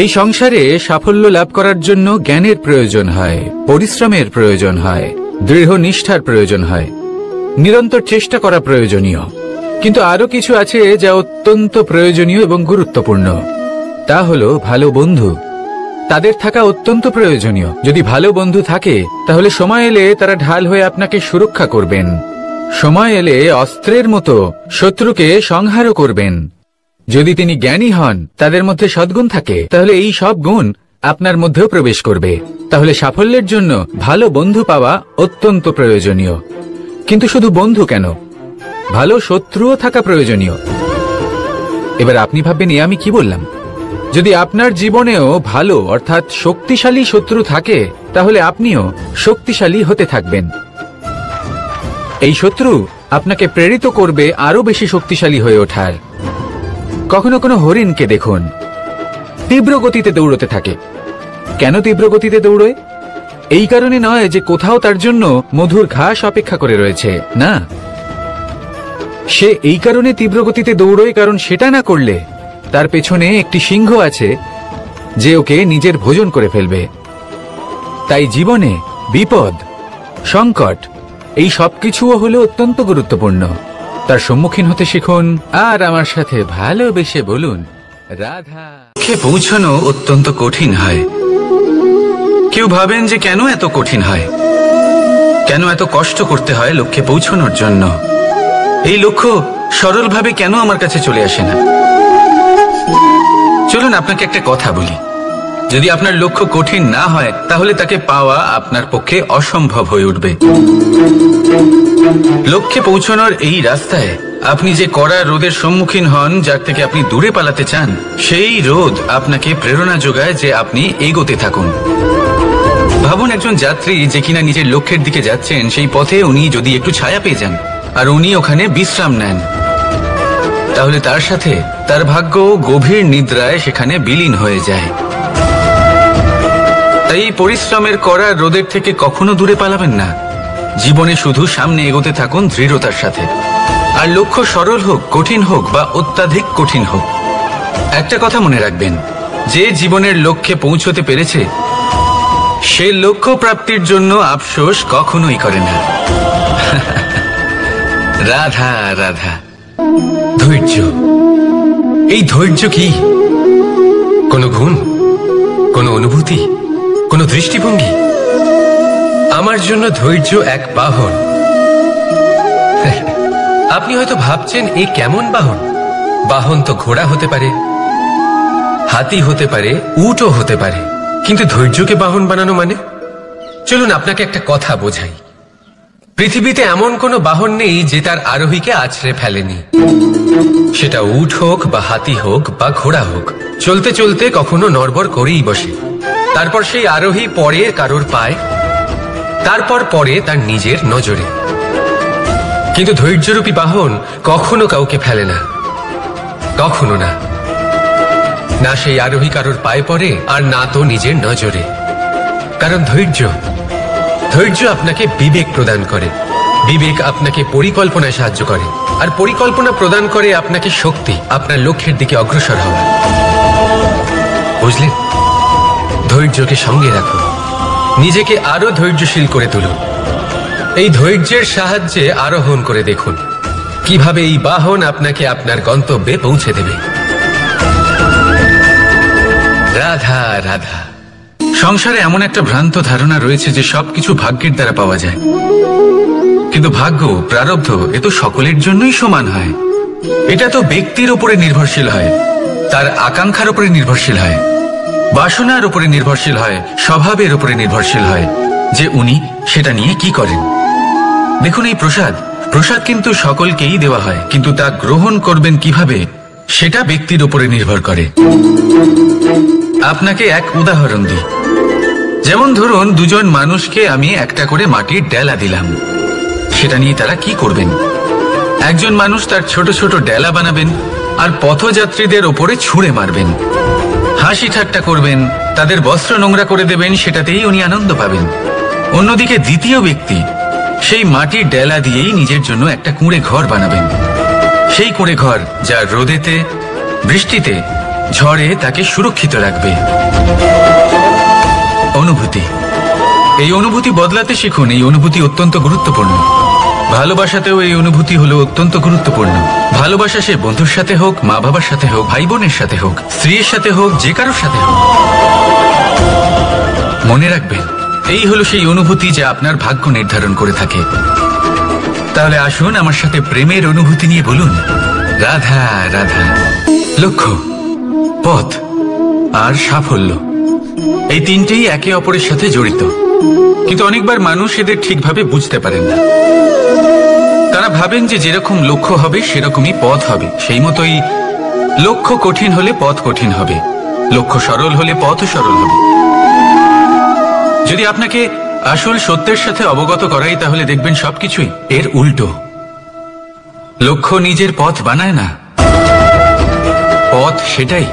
এই সংসারে সাফল্য লাভ করার জন্য জ্ঞানের প্রয়োজন হয়, পরিশ্রমের প্রয়োজন হয়, দৃঢ় নিষ্ঠার প্রয়োজন হয়, নিরন্তর চেষ্টা করা প্রয়োজনীয়। কিন্তু আরো কিছু আছে যা অত্যন্ত প্রয়োজনীয় এবং গুরুত্বপূর্ণ। তা হলো ভালো বন্ধু। তাদের থাকা অত্যন্ত প্রয়োজনীয়। যদি ভালো বন্ধু থাকে তাহলে সময় এলে তারা ঢাল হয়ে আপনাকে সুরক্ষা করবেন। সময় এলে অস্ত্রের মতো শত্রুকে সংহারও করবেন। যদি তিনি জ্ঞানী হন, তাদের মধ্যে সদ্গুণ থাকে, তাহলে এই সব গুণ আপনার মধ্যেও প্রবেশ করবে। তাহলে সাফল্যের জন্য ভালো বন্ধু পাওয়া অত্যন্ত প্রয়োজনীয়। কিন্তু শুধু বন্ধু কেন, ভালো শত্রুও থাকা প্রয়োজনীয়। এবার আপনি ভাববেন, এ আমি কি বললাম? যদি আপনার জীবনেও ভালো অর্থাৎ শক্তিশালী শত্রু থাকে, তাহলে আপনিও শক্তিশালী হতে থাকবেন। এই শত্রু আপনাকে প্রেরিত করবে আরো বেশি শক্তিশালী হয়ে ওঠার। কখনো কোনো হরিণকে দেখুন, তীব্র গতিতে দৌড়তে থাকে। কেন তীব্র গতিতে দৌড়ে? এই কারণে নয় যে কোথাও তার জন্য মধুর ঘাস অপেক্ষা করে রয়েছে, না। সে এই কারণে তীব্র গতিতে দৌড়ে কারণ সেটা না করলে তার পেছনে একটি সিংহ আছে যে ওকে নিজের ভোজন করে ফেলবে। তাই জীবনে বিপদ, সংকট, এই সবকিছুও হলো অত্যন্ত গুরুত্বপূর্ণ। তার সম্মুখীন হতে শিখুন আর আমার সাথে ভালোবেসে বলুন, রাধা। লক্ষ্যে পৌঁছানো অত্যন্ত কঠিন হয়। কেউ ভাবেন যে কেন এত কঠিন হয়, কেন এত কষ্ট করতে হয় লক্ষ্যে পৌঁছানোর জন্য। এই লক্ষ্য সরলভাবে কেন আমার কাছে চলে আসে না? চলুন আপনাকে একটা কথা বলি, যদি আপনার লক্ষ্য কঠিন না হয় তাহলে তাকে পাওয়া আপনার পক্ষে অসম্ভব হয়ে উঠবে। লক্ষ্যে পৌঁছানোর এই রাস্তায় আপনি যে কড়া রোদের সম্মুখীন হন, যার থেকে আপনি দূরে পালাতে চান, সেই রোদ আপনাকে প্রেরণা যোগায় যে আপনি এগোতে থাকুন। ভাবুন একজন যাত্রী যে কিনা নিজের লক্ষ্যের দিকে যাচ্ছেন, সেই পথে উনি যদি একটু ছায়া পেয়ে যান আর উনি ওখানে বিশ্রাম নেন, তাহলে তার সাথে তার ভাগ্য গভীর নিদ্রায় সেখানে বিলীন হয়ে যায়। তাই পরিশ্রমের করা রোদের থেকে কখনো দূরে পালাবেন না। জীবনে শুধু সামনে এগোতে থাকুন দৃঢ়তার সাথে। আর লক্ষ্য সরল হোক, কঠিন হোক বা অত্যাধিক কঠিন হোক, একটা কথা মনে রাখবেন, যে জীবনের লক্ষ্যে পৌঁছতে পেরেছে সে লক্ষ্য প্রাপ্তির জন্য আফসোস কখনোই করে না। রাধা রাধা। ধৈর্য, এই ধৈর্য কি কোনো গুণ, কোনো অনুভূতি, কোনো দৃষ্টিভঙ্গি? আমার জন্য ধৈর্য এক বাহন। আপনি হয়তো ভাবছেন, এই কেমন বাহন? বাহন তো ঘোড়া হতে পারে, হাতি হতে পারে, উটও হতে পারে, কিন্তু ধৈর্যকে বাহন বানানো মানে? চলুন আপনাকে একটা কথা বোঝাই। পৃথিবীতে এমন কোনো বাহন নেই যে তার আরোহীকে আছড়ে ফেলেনি। সেটা উট হোক বা হাতি হোক বা ঘোড়া হোক, চলতে চলতে কখনো নড়বড় করেই বসে। তারপর সেই আরোহী পরে কারোর পায়, তারপর পরে তার নিজের নজরে। কিন্তু ধৈর্যরূপী বাহন কখনো কাউকে ফেলে না, কখনো না। না সেই আরোহী কারোর পায়ে পড়ে আর না তো নিজের নজরে। কারণ ধৈর্য আপনাকে বিবেক প্রদান করে, বিবেক আপনাকে পরিকল্পনায় সাহায্য করে, আর পরিকল্পনা প্রদান করে আপনাকে শক্তি, আপনার লক্ষ্যের দিকে অগ্রসর হওয়া। বুঝলেন? ধৈর্যকে সঙ্গে রাখুন, নিজেকে আরো ধৈর্যশীল করে তুলুন। এই ধৈর্যের সাহায্যে আরোহণ করে দেখুন কিভাবে এই বাহন আপনাকে আপনার গন্তব্যে পৌঁছে দেবে। রাধা রাধা। সংসারে এমন একটা ভ্রান্ত ধারণা রয়েছে যে সবকিছু ভাগ্যের দ্বারা পাওয়া যায়, কিন্তু ভাগ্য, প্রারব্ধ এ তো সকলের জন্যই সমান হয়। এটা তো ব্যক্তির উপরে নির্ভরশীল হয়, তার আকাঙ্ক্ষার উপরে নির্ভরশীল হয়, বাসনার উপরে নির্ভরশীল হয়, স্বভাবের উপরে নির্ভরশীল হয় যে উনি সেটা নিয়ে কি করেন। দেখুন, এই প্রসাদ কিন্তু সকলকেই দেওয়া হয়, কিন্তু তা গ্রহণ করবেন কিভাবে সেটা ব্যক্তির উপরে নির্ভর করে। আপনাকে এক উদাহরণ দিই। যেমন ধরুন, দুজন মানুষকে আমি একটা করে মাটির ডেলা দিলাম, সেটা নিয়ে তারা কি করবেন? একজন মানুষ তার ছোট ছোট ডেলা বানাবেন আর পথযাত্রীদের ওপরে ছুঁড়ে মারবেন, হাসি ঠাট্টা করবেন, তাদের বস্ত্র নোংরা করে দেবেন, সেটাতেই উনি আনন্দ পাবেন। অন্যদিকে দ্বিতীয় ব্যক্তি সেই মাটির ডেলা দিয়েই নিজের জন্য একটা কুঁড়ে ঘর বানাবেন। সেই কুঁড়ে ঘর যা রোদেতে, বৃষ্টিতে ঝড়ে তাকে সুরক্ষিত রাখবে। অনুভূতি, এই অনুভূতি বদলাতে শিখুন। এই অনুভূতি অত্যন্ত গুরুত্বপূর্ণ। ভালোবাসাতেও এই অনুভূতি হলো অত্যন্ত গুরুত্বপূর্ণ। ভালোবাসা সে বন্ধুর সাথে হোক, মা বাবার সাথে হোক, ভাই বোনের সাথে হোক, স্ত্রীর সাথে হোক, যে কারোর সাথে হোক। মনে রাখবেন, এই হলো সেই অনুভূতি যা আপনার ভাগ্য নির্ধারণ করে থাকে। তাহলে আসুন আমার সাথে প্রেমের অনুভূতি নিয়ে বলুন, রাধা রাধা। লক্ষ্য, পথ আর সাফল্য, এই তিনটেই একে অপরের সাথে জড়িত। কিন্তু অনেকবার মানুষ এদের ঠিকভাবে বুঝতে পারেন না। তারা ভাবেন যে যেরকম লক্ষ্য হবে সেরকমই পথ হবে। সেই মতোই লক্ষ্য কঠিন হলে পথ কঠিন হবে, লক্ষ্য সরল হলে পথও সরল হবে। যদি আপনাকে আসল সত্যের সাথে অবগত করাই, তাহলে দেখবেন সবকিছুই এর উল্টো। লক্ষ্য নিজের পথ বানায় না, পথ সেটাই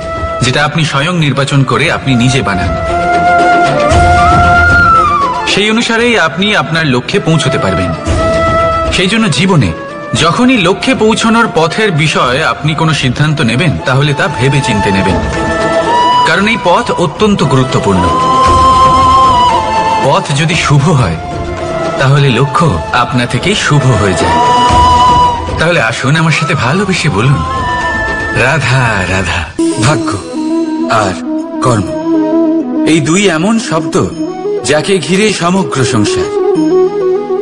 যেটা আপনি স্বয়ং নির্বাচন করে আপনি নিজে বানান। সেই অনুসারেই আপনি আপনার লক্ষ্যে পৌঁছতে পারবেন। সেই জন্য জীবনে যখনই লক্ষ্যে পৌঁছানোর পথের বিষয়ে আপনি কোনো সিদ্ধান্ত নেবেন, তাহলে তা ভেবে চিন্তে নেবেন, কারণ এই পথ অত্যন্ত গুরুত্বপূর্ণ। পথ যদি শুভ হয়, তাহলে লক্ষ্য আপনা থেকেই শুভ হয়ে যায়। তাহলে আসুন আমার সাথে ভালোবেসে বলুন, রাধা রাধা। ভাগ্য আর কর্ম, এই দুই এমন শব্দ যাকে ঘিরে সমগ্র সংসার।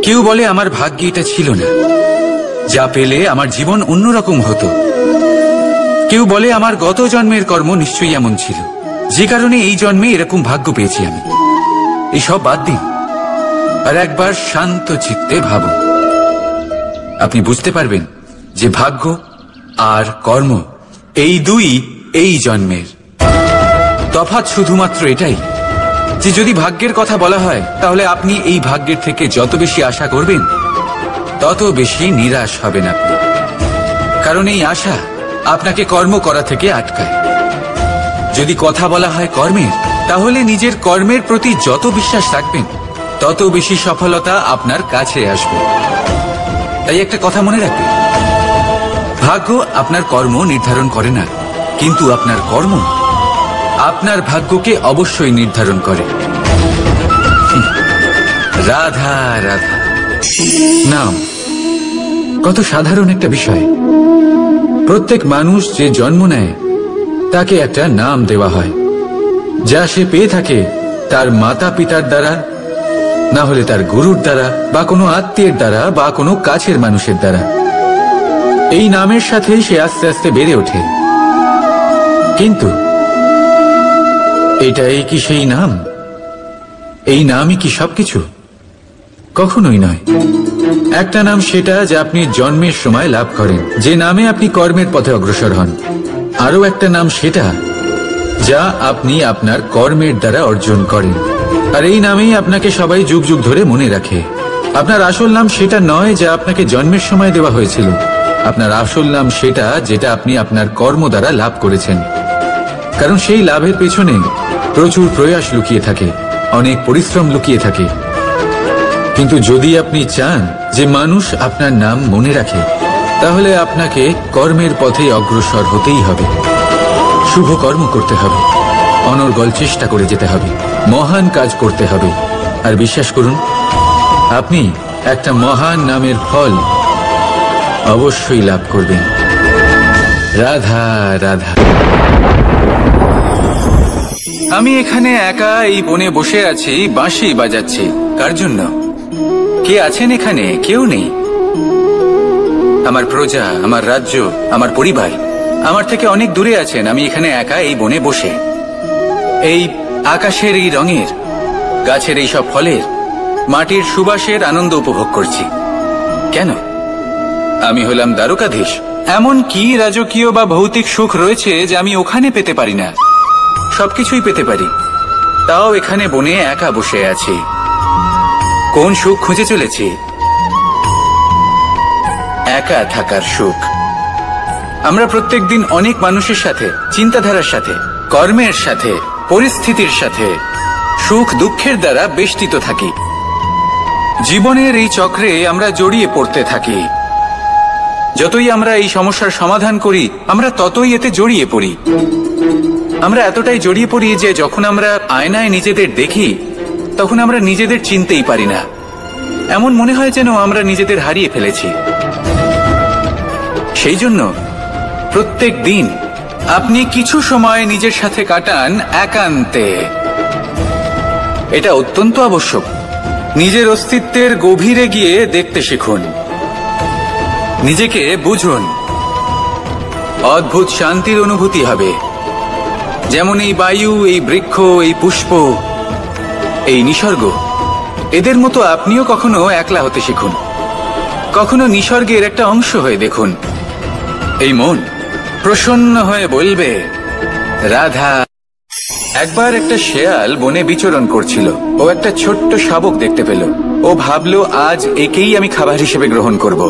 কেউ বলে আমার ভাগ্যে এটা ছিল না, যা পেলে আমার জীবন অন্যরকম হতো। কেউ বলে আমার গত জন্মের কর্ম নিশ্চয়ই এমন ছিল, যে কারণে এই জন্মে এরকম ভাগ্য পেয়েছি আমি। এই সব বাদ দিন আর একবার শান্ত চিত্তে ভাবুন। আপনি বুঝতে পারবেন যে ভাগ্য আর কর্ম এই দুই এই জন্মের। তফাৎ শুধুমাত্র এটাই যে যদি ভাগ্যের কথা বলা হয়, তাহলে আপনি এই ভাগ্যের থেকে যত বেশি আশা করবেন, তত বেশি নিরাশ হবেন আপনি। কারণ এই আশা আপনাকে কর্ম করা থেকে আটকায়। যদি কথা বলা হয় কর্মের, তাহলে নিজের কর্মের প্রতি যত বিশ্বাস রাখবেন, তত বেশি সফলতা আপনার কাছে আসবে। তাই একটা কথা মনে রাখবেন, ভাগ্য আপনার কর্ম নির্ধারণ করে না, কিন্তু আপনার কর্ম আপনার ভাগ্যকে অবশ্যই নির্ধারণ করে। রাধা রাধা নাম কত সাধারণ একটা বিষয়। প্রত্যেক মানুষ যে জন্ম নেয়, তাকে একটা নাম দেওয়া হয়, যা সে পেয়ে থাকে তার মাতা পিতার দ্বারা, না হলে তার গুরুর দ্বারা, বা কোনো আত্মীয়ের দ্বারা, বা কোনো কাছের মানুষের দ্বারা। এই নামের সাথেই সে আস্তে আস্তে বেড়ে ওঠে। কিন্তু এটাই কি সেই নাম? এই নামই কি সবকিছু? কখনোই নয়। একটা নাম সেটা যা আপনি জন্মের সময় লাভ করেন, যে নামে আপনি কর্মের পথে অগ্রসর হন। আরও একটা নাম সেটা যা আপনি আপনার কর্মের দ্বারা অর্জন করেন, আর এই নামেই আপনাকে সবাই যুগ যুগ ধরে মনে রাখে। আপনার আসল নাম সেটা নয় যা আপনাকে জন্মের সময় দেওয়া হয়েছিল। আপনার আসল নাম সেটা যেটা আপনি আপনার কর্ম দ্বারা লাভ করেছেন। কারণ সেই লাভের পেছনে প্রচুর প্রয়াস লুকিয়ে থাকে, অনেক পরিশ্রম লুকিয়ে থাকে। কিন্তু যদি আপনি চান যে মানুষ আপনার নাম মনে রাখে, তাহলে আপনাকে কর্মের পথে অগ্রসর হতেই হবে। শুভ কর্ম করতে হবে, অনর্গল চেষ্টা করে যেতে হবে, মহান কাজ করতে হবে। আর বিশ্বাস করুন, আপনি একটা মহান নামের ফল অবশ্যই লাভ করবেন। রাধা রাধা। আমি এখানে একা এই বনে বসে আছি, বাঁশি বাজাচ্ছি। কার জন্য? কে আছেন এখানে? কেউ নেই। আমার প্রজা, আমার রাজ্য, আমার পরিবার আমার থেকে অনেক দূরে আছেন। আমি এখানে একা এই বনে বসে এই আকাশের এই রঙের, গাছের এই সব ফলের, মাটির সুবাসের আনন্দ উপভোগ করছি। কেন? আমি হলাম দ্বারকাধীশ। এমন কি রাজকীয় বা ভৌতিক সুখ রয়েছে যে আমি ওখানে পেতে পারি না? সবকিছুই পেতে পারি, তাও এখানে বনে একা বসে আছি। কোন সুখ খুঁজে চলেছি? একা থাকার সুখ। আমরা প্রত্যেকদিন অনেক মানুষের সাথে, চিন্তাধারার সাথে, কর্মের সাথে, পরিস্থিতির সাথে, সুখ দুঃখের দ্বারা বেষ্টিত থাকি। জীবনের এই চক্রে আমরা জড়িয়ে পড়তে থাকি। যতই আমরা এই সমস্যার সমাধান করি, আমরা ততই এতে জড়িয়ে পড়ি। আমরা এতটাই জড়িয়ে পড়ি যে যখন আমরা আয়নায় নিজেদের দেখি তখন আমরা নিজেদের চিনতেই পারি না। এমন মনে হয় যেন আমরা নিজেদের হারিয়ে ফেলেছি। সেই জন্য প্রত্যেক দিন আপনি কিছু সময় নিজের সাথে কাটান একান্তে। এটা অত্যন্ত আবশ্যক। নিজের অস্তিত্বের গভীরে গিয়ে দেখতে শিখুন, নিজেকে বুঝুন। অদ্ভুত শান্তির অনুভূতি হবে। যেমন এই বায়ু, এই বৃক্ষ, এই পুষ্প, এই নিসর্গ, এদের মতো আপনিও কখনো একলা হতে শিখুন। কখনো নিসর্গের একটা অংশ হয়ে দেখুন। এই মন প্রসন্ন হয়ে বলবে, রাধা। একবার একটা শেয়াল বনে বিচরণ করছিল। ও একটা ছোট্ট শাবক দেখতে পেল। ও ভাবলো, আজ একেই আমি খাবার হিসেবে গ্রহণ করব।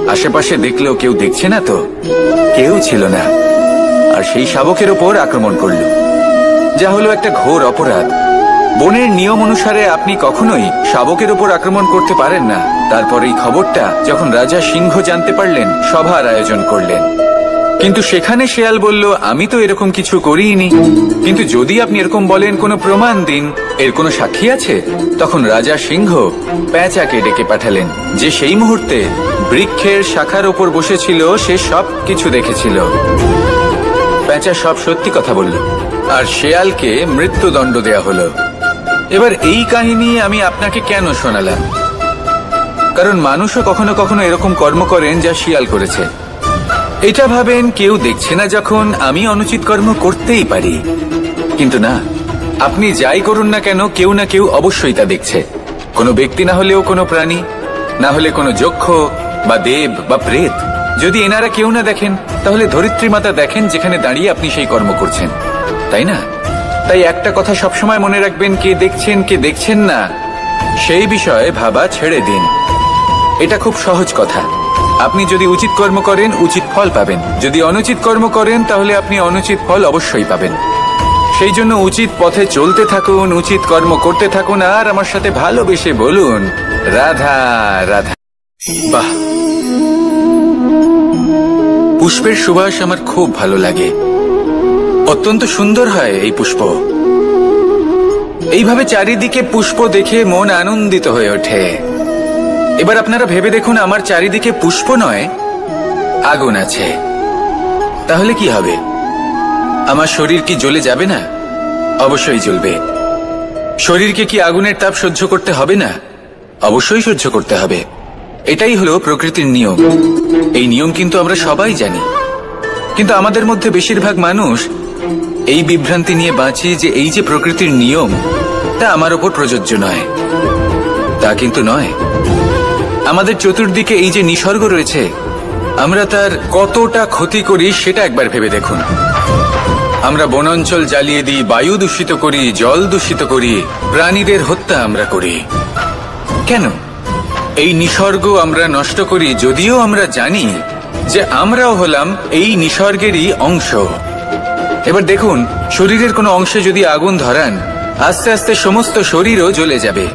আশেপাশে দেখলো কেউ দেখছে না, তো কেউ ছিল না। আর সেই শাবকের ওপর আক্রমণ করল, যা হলো একটা ঘোর অপরাধ। বনের নিয়ম অনুসারে আপনি কখনোই শাবকের ওপর আক্রমণ করতে পারেন না। তারপর এই খবরটা যখন রাজা সিংহ জানতে পারলেন, সভার আয়োজন করলেন। কিন্তু সেখানে শেয়াল বলল, আমি তো এরকম কিছু করিনি। কিন্তু যদি আপনি এরকম বলেন, কোনো প্রমাণ দিন, এর কোনো সাক্ষী আছে? তখন রাজা সিংহ পেঁচাকে ডেকে পাঠালেন, যে সেই মুহূর্তে বৃক্ষের শাখার ওপর বসেছিল। সে সব কিছু দেখেছিল। পেঁচা সব সত্যি কথা বলল, আর শেয়ালকে মৃত্যুদণ্ড দেয়া হলো। এবার এই কাহিনী আমি আপনাকে কেন শোনালাম? কারণ মানুষও কখনো কখনো এরকম কর্ম করেন যা শিয়াল করেছে। এটা ভাবেন কেউ দেখছে না, যখন আমি অনুচিত কর্ম করতেই পারি। কিন্তু না, আপনি যাই করুন না কেন, কেউ না কেউ অবশ্যই তা দেখছে। কোনো ব্যক্তি না হলেও কোনো প্রাণী, না হলে কোনো যক্ষ বা দেব বা প্রেত। যদি এনারা কেউ না দেখেন, তাহলে ধরিত্রী মাতা দেখেন, যেখানে দাঁড়িয়ে আপনি সেই কর্ম করছেন, তাই না? তাই একটা কথা সবসময় মনে রাখবেন, কে দেখছেন কে দেখছেন না সেই বিষয়ে ভাবা ছেড়ে দিন। এটা খুব সহজ কথা। আপনি যদি উচিত কর্ম করেন, উচিত ফল পাবেন। যদি অনুচিত কর্ম করেন, তাহলে আপনি অনুচিত ফল অবশ্যই পাবেন। সেই জন্য উচিত পথে চলতে থাকুন, উচিত কর্ম করতে থাকুন, আর আমার সাথে ভালোবেসে বলুন, রাধা রাধা। বাহ, পুষ্পের সুবাস আমার খুব ভালো লাগে। অত্যন্ত সুন্দর হয় এই পুষ্প। এইভাবে চারিদিকে পুষ্প দেখে মন আনন্দিত হয়ে ওঠে। এবার আপনারা ভেবে দেখুন, আমার চারিদিকে পুষ্প নয়, আগুন আছে। তাহলে কি হবে? আমার শরীর কি জ্বলে যাবে না? অবশ্যই জ্বলবে। শরীরকে কি আগুনের তাপ সহ্য করতে হবে না? অবশ্যই সহ্য করতে হবে। এটাই হলো প্রকৃতির নিয়ম। এই নিয়ম কিন্তু আমরা সবাই জানি। কিন্তু আমাদের মধ্যে বেশিরভাগ মানুষ এই বিভ্রান্তি নিয়ে বাঁচি যে এই যে প্রকৃতির নিয়ম, তা আমার ওপর প্রযোজ্য নয়। তা কিন্তু নয়। আমাদের চতুর্দিকে এই যে নিসর্গ রয়েছে, আমরা তার কতটা ক্ষতি করি সেটা একবার ভেবে দেখুন। আমরা বনাঞ্চল জ্বালিয়ে দিই, বায়ু দূষিত করি, জল দূষিত করি, প্রাণীদের হত্যা আমরা করি। কেন? এই নিসর্গ আমরা নষ্ট করি, যদিও আমরা জানি যে আমরাও হলাম এই নিসর্গেরই অংশ। এবার দেখুন, শরীরের কোনো অংশে যদি আগুন ধরান, আস্তে আস্তে সমস্ত শরীরও জ্বলে যাবে।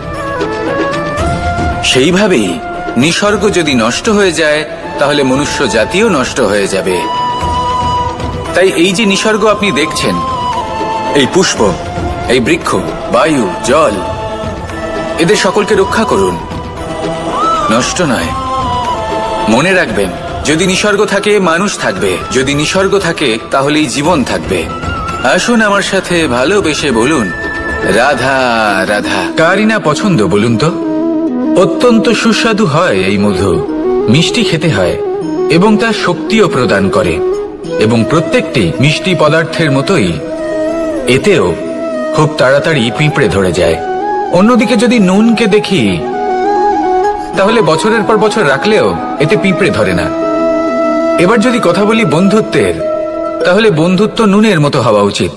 সেইভাবেই নিসর্গ যদি নষ্ট হয়ে যায়, তাহলে মনুষ্য জাতিও নষ্ট হয়ে যাবে। তাই এই যে নিসর্গ আপনি দেখছেন, এই পুষ্প, এই বৃক্ষ, বায়ু, জল, এদের সকলকে রক্ষা করুন, নষ্ট নয়। মনে রাখবেন, যদি নিসর্গ থাকে, মানুষ থাকবে। যদি নিসর্গ থাকে, তাহলেই জীবন থাকবে। আসুন আমার সাথে ভালোবেসে বলুন, রাধা রাধা। কারই না পছন্দ বলুন তো? অত্যন্ত সুস্বাদু হয় এই মধু। মিষ্টি খেতে হয় এবং তা শক্তিও প্রদান করে। এবং প্রত্যেকটি মিষ্টি পদার্থের মতোই এতেও খুব তাড়াতাড়ি পিঁপড়ে ধরে যায়। অন্যদিকে যদি নুনকে দেখি, তাহলে বছরের পর বছর রাখলেও এতে পিঁপড়ে ধরে না। এবার যদি কথা বলি বন্ধুত্বের, তাহলে বন্ধুত্ব নুনের মতো হওয়া উচিত,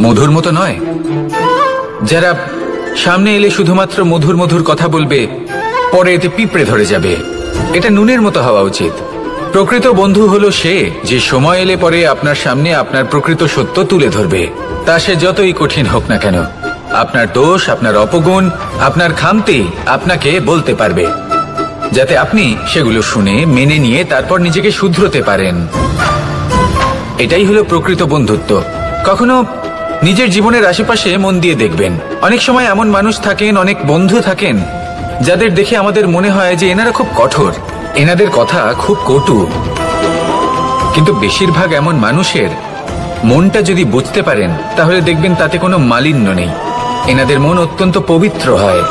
মধুর মতো নয়। যারা সামনে এলে শুধুমাত্র মধুর মধুর কথা বলবে, পরে এতে পিঁপড়ে ধরে যাবে। এটা নুনের মতো হওয়া উচিত। প্রকৃত বন্ধু হলো সে, যে সময় এলে পরে আপনার সামনে আপনার প্রকৃত সত্য তুলে ধরবে। তা সে যতই কঠিন হোক না কেন, আপনার দোষ, আপনার অপগুণ, আপনার খামতি আপনাকে বলতে পারবে, যাতে আপনি সেগুলো শুনে মেনে নিয়ে তারপর নিজেকে শুধরোতে পারেন। এটাই হলো প্রকৃত বন্ধুত্ব। কখনো নিজের জীবনের আশেপাশে মন দিয়ে দেখবেন, অনেক সময় এমন মানুষ থাকেন, অনেক বন্ধু থাকেন যাদের দেখে আমাদের মনে হয় যে এনারা খুব কঠোর, এনাদের কথা খুব কটু। কিন্তু বেশিরভাগ এমন মানুষের মনটা যদি বুঝতে পারেন তাহলে দেখবেন তাতে কোনো মালিন্য নেই, এনাদের মন অত্যন্ত পবিত্র হয়।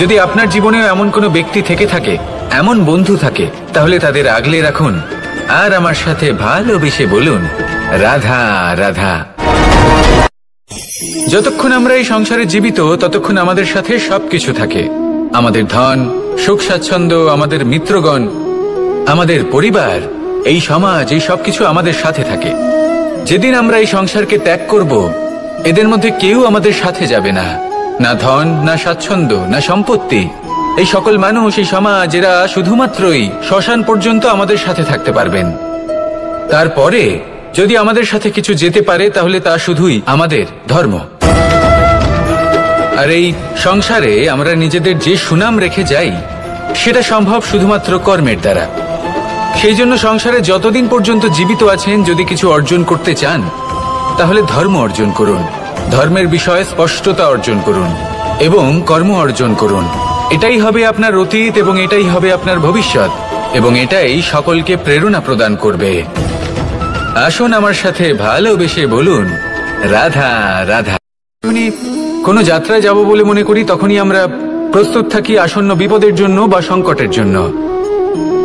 যদি আপনার জীবনেও এমন কোনো ব্যক্তি থেকে থাকে, এমন বন্ধু থাকে, তাহলে তাদের আগলে রাখুন আর আমার সাথে ভালোবেসে বলুন, রাধা রাধা। যতক্ষণ আমরা এই সংসারে জীবিত ততক্ষণ আমাদের সাথে সবকিছু থাকে, আমাদের ধন, সুখ স্বাচ্ছন্দ্য, আমাদের মিত্রগণ, আমাদের পরিবার, এই সমাজ, এই সবকিছু আমাদের সাথে থাকে। যেদিন আমরা এই সংসারকে ত্যাগ করব, এদের মধ্যে কেউ আমাদের সাথে যাবে না, না ধন, না স্বাচ্ছন্দ্য, না সম্পত্তি। এই সকল মানুষ, এই সমাজ, এরা শুধুমাত্রই শ্মশান পর্যন্ত আমাদের সাথে থাকতে পারবেন। তারপরে যদি আমাদের সাথে কিছু যেতে পারে তাহলে তা শুধুই আমাদের ধর্ম। আর এই সংসারে আমরা নিজেদের যে সুনাম রেখে যাই সেটা সম্ভব শুধুমাত্র কর্মের দ্বারা। সেই জন্য সংসারে যতদিন পর্যন্ত জীবিত আছেন, যদি কিছু অর্জন করতে চান তাহলে ধর্ম অর্জন করুন, ধর্মের বিষয়ে স্পষ্টতা অর্জন করুন এবং কর্ম অর্জন করুন। এটাই হবে আপনার অতীত এবং এটাই হবে আপনার ভবিষ্যৎ, এবং এটাই সকলকে প্রেরণা প্রদান করবে। আসুন আমার সাথে ভালোবেসে বলুন, রাধা রাধা। কোনো যাত্রায় যাব বলে মনে করি তখনই আমরা প্রস্তুত থাকি আসন্ন বিপদের জন্য বা সংকটের জন্য।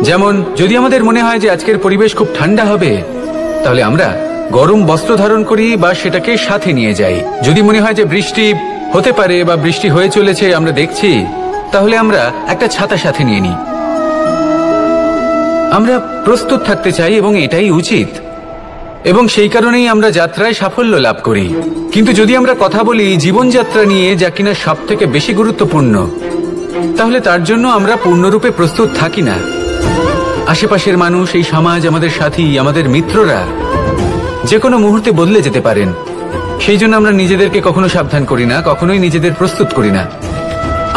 যেমন যদি আমাদের মনে হয় যে আজকের পরিবেশ খুব ঠান্ডা হবে, তাহলে আমরা গরম বস্ত্র ধারণ করি বা সেটাকে সাথে নিয়ে যাই। যদি মনে হয় যে বৃষ্টি হতে পারে বা বৃষ্টি হয়ে চলেছে, আমরা দেখছি, তাহলে আমরা একটা ছাতা সাথে নিয়ে নিই। আমরা প্রস্তুত থাকতে চাই এবং এটাই উচিত, এবং সেই কারণেই আমরা যাত্রায় সাফল্য লাভ করি। কিন্তু যদি আমরা কথা বলি জীবনযাত্রা নিয়ে, যা কিনা সব থেকে বেশি গুরুত্বপূর্ণ, তাহলে তার জন্য আমরা পূর্ণরূপে প্রস্তুত থাকি না। আশেপাশের মানুষ, এই সমাজ, আমাদের সাথী, আমাদের মিত্ররা যে কোনো মুহূর্তে বদলে যেতে পারেন। সেই জন্য আমরা নিজেদেরকে কখনো সাবধান করি না, কখনোই নিজেদের প্রস্তুত করি না।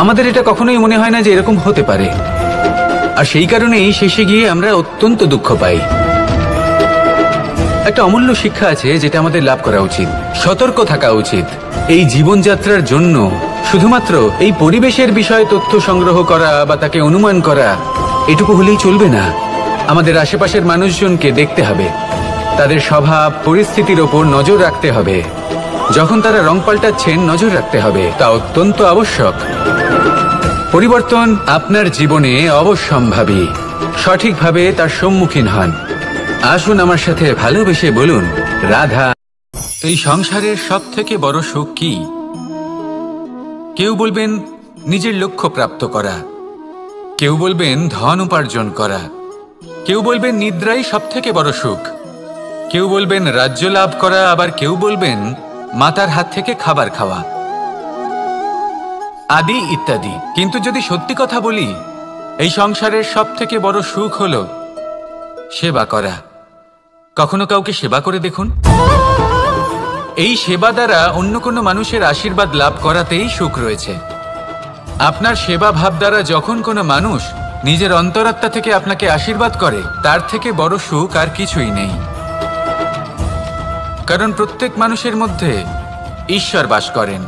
আমাদের এটা কখনোই মনে হয় না যে এরকম হতে পারে, আর সেই কারণেই শেষে গিয়ে আমরা অত্যন্ত দুঃখ পাই। একটা অমূল্য শিক্ষা আছে যেটা আমাদের লাভ করা উচিত, সতর্ক থাকা উচিত। এই জীবনযাত্রার জন্য শুধুমাত্র এই পরিবেশের বিষয়ে তথ্য সংগ্রহ করা বা তাকে অনুমান করা, এটুকু হলেই চলবে না। আমাদের আশেপাশের মানুষজনকে দেখতে হবে, তাদের স্বভাব পরিস্থিতির ওপর নজর রাখতে হবে। যখন তারা রং পাল্টাচ্ছেন নজর রাখতে হবে, তা অত্যন্ত আবশ্যক। পরিবর্তন আপনার জীবনে অবশ্যম্ভাবী, সঠিকভাবে তার সম্মুখীন হন। আসুন আমার সাথে ভালোবেসে বলুন, রাধা। এই সংসারের সব থেকে বড় সুখ কি? কেউ বলবেন নিজের লক্ষ্য প্রাপ্ত করা, কেউ বলবেন ধন উপার্জন করা, কেউ বলবেন নিদ্রাই সব থেকে বড় সুখ, কেউ বলবেন রাজ্য লাভ করা, আবার কেউ বলবেন মাতার হাত থেকে খাবার খাওয়া, আদি ইত্যাদি। কিন্তু যদি সত্যি কথা বলি, এই সংসারের সব থেকে বড় সুখ হলো সেবা করা। কখনো কাউকে সেবা করে দেখুন। এই সেবা দ্বারা অন্য কোনো মানুষের আশীর্বাদ লাভ করাতেই সুখ রয়েছে। আপনার সেবা ভাব দ্বারা যখন কোনো মানুষ নিজের অন্তরাত্মা থেকে আপনাকে আশীর্বাদ করে, তার থেকে বড় সুখ আর কিছুই নেই। কারণ প্রত্যেক মানুষের মধ্যে ঈশ্বর বাস করেন।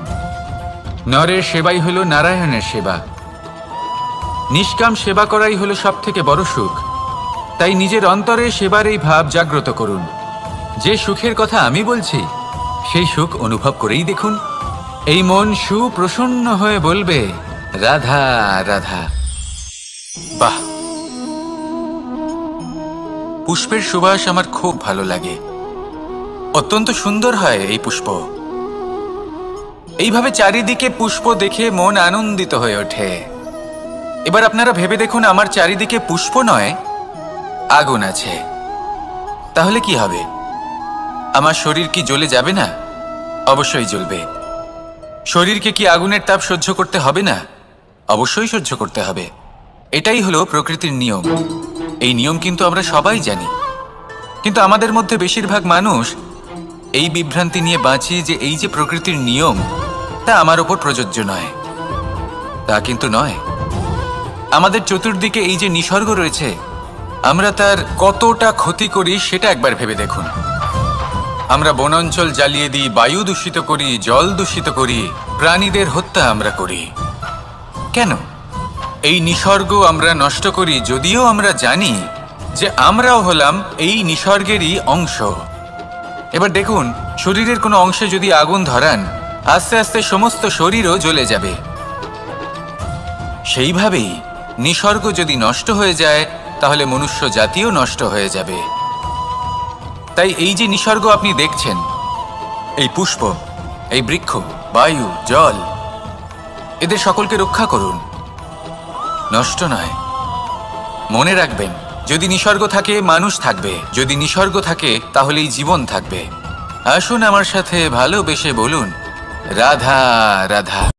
নরের সেবাই হলো নারায়ণের সেবা। নিষ্কাম সেবা করাই হলো সব থেকে বড় সুখ। তাই নিজের অন্তরে সেবার এই ভাব জাগ্রত করুন। যে সুখের কথা আমি বলছি, সেই সুখ অনুভব করেই দেখুন। এই মন সুপ্রসন্ন হয়ে বলবে, রাধা রাধা। বাহ, পুষ্পের সুবাস আমার খুব ভালো লাগে। অত্যন্ত সুন্দর হয় এই পুষ্প। এইভাবে চারিদিকে পুষ্প দেখে মন আনন্দিত হয়ে ওঠে। এবার আপনারা ভেবে দেখুন, আমার চারিদিকে পুষ্প নয়, আগুন আছে। তাহলে কি হবে? আমার শরীর কি জ্বলে যাবে না? অবশ্যই জ্বলবে। শরীরকে কি আগুনের তাপ সহ্য করতে হবে না? অবশ্যই সহ্য করতে হবে। এটাই হলো প্রকৃতির নিয়ম। এই নিয়ম কিন্তু আমরা সবাই জানি, কিন্তু আমাদের মধ্যে বেশিরভাগ মানুষ এই বিভ্রান্তি নিয়ে বাঁচি যে এই যে প্রকৃতির নিয়ম, তা আমার ওপর প্রযোজ্য নয়। তা কিন্তু নয়। আমাদের চতুর্দিকে এই যে নিসর্গ রয়েছে, আমরা তার কতটা ক্ষতি করি সেটা একবার ভেবে দেখুন। আমরা বনাঞ্চল জ্বালিয়ে দিই, বায়ু দূষিত করি, জল দূষিত করি, প্রাণীদের হত্যা আমরা করি। কেন? এই নিসর্গ আমরা নষ্ট করি, যদিও আমরা জানি যে আমরাও হলাম এই নিসর্গেরই অংশ। এবার দেখুন, শরীরের কোনো অংশে যদি আগুন ধরান, আস্তে আস্তে সমস্ত শরীরও জ্বলে যাবে। সেইভাবেই নিসর্গ যদি নষ্ট হয়ে যায়, তাহলে মনুষ্য জাতিও নষ্ট হয়ে যাবে। তাই এই যে নিসর্গ আপনি দেখছেন, এই পুষ্প, এই বৃক্ষ, বায়ু, জল, এদের সকলকে রক্ষা করুন, নষ্ট নয়। মনে রাখবেন, যদি নিসর্গ থাকে মানুষ থাকবে, যদি নিসর্গ থাকে তাহলেই জীবন থাকবে। আসুন আমার সাথে ভালোবেসে বলুন, রাধা রাধা।